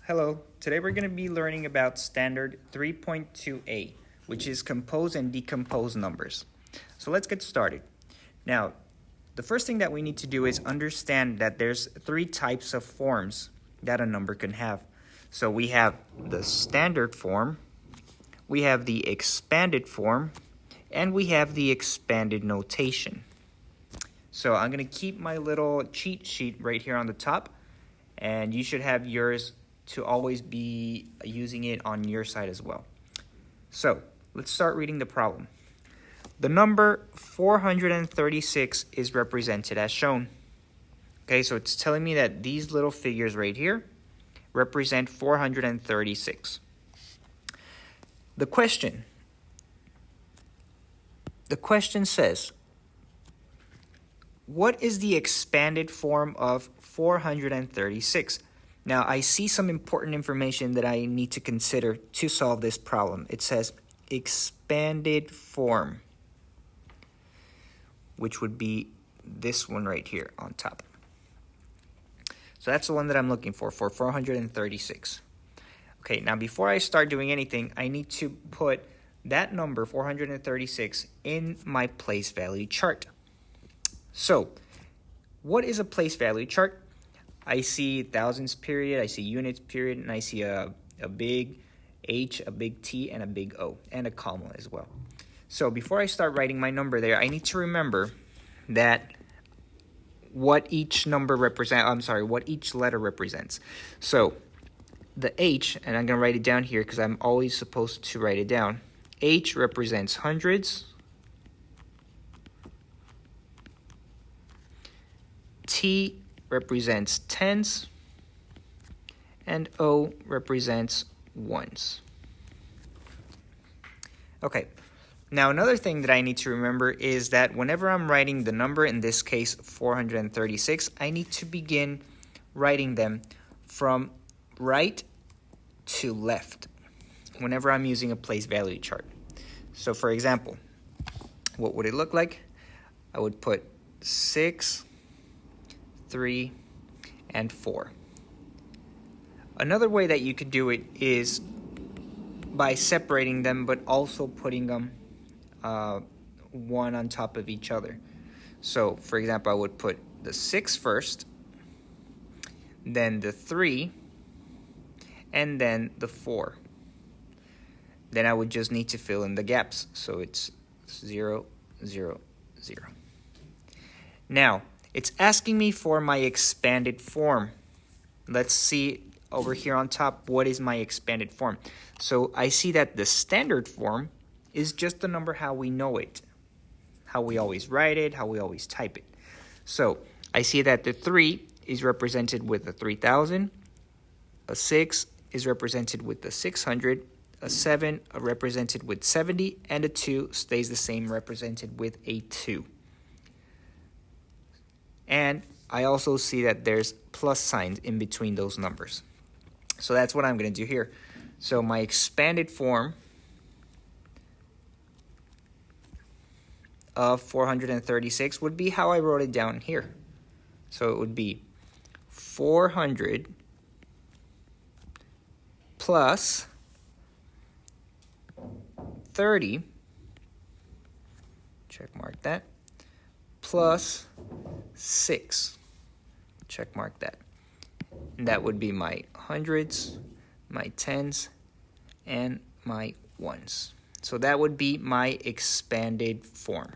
Hello, today we're going to be learning about standard 3.2a, which is compose and decompose numbers. So let's get started. Now, the first thing that we need to do is understand that there's three types of forms that a number can have. So we have the standard form, we have the expanded form, and we have the expanded notation. So I'm going to keep my little cheat sheet right here on the top, and you should have yours to always be using it on your side as well. So let's start reading the problem. The number 436 is represented as shown. Okay, so it's telling me that these little figures right here represent 436. The question says, what is the expanded form of 436? Now, I see some important information that I need to consider to solve this problem. It says expanded form, which would be this one right here on top. So that's the one that I'm looking for 436. Okay, now before I start doing anything, I need to put that number, 436, in my place value chart. So, what is a place value chart? I see thousands period, I see units period, and I see a big H, a big T, and a big O, and a comma as well. So before I start writing my number there, I need to remember that what each letter represents. So the H, and I'm going to write it down here because I'm always supposed to write it down. H represents hundreds. T represents tens, and O represents ones. Okay, now another thing that I need to remember is that whenever I'm writing the number, in this case 436, I need to begin writing them from right to left whenever I'm using a place value chart. So for example, what would it look like? I would put 6, 3, and 4. Another way that you could do it is by separating them, but also putting them one on top of each other. So, for example, I would put the 6 first, then the 3, and then the 4. Then I would just need to fill in the gaps. So it's 0, 0, 0. Now, it's asking me for my expanded form. Let's see over here on top, what is my expanded form? So I see that the standard form is just the number how we know it, how we always write it, how we always type it. So I see that the 3 is represented with the 3,000, a 6 is represented with the 600, a 7 represented with 70, and a 2 stays the same, represented with a 2. And I also see that there's plus signs in between those numbers. So that's what I'm going to do here. So my expanded form of 436 would be how I wrote it down here. So it would be 400 plus 30, check mark that, plus 6, check mark that. And that would be my hundreds, my tens, and my ones. So that would be my expanded form.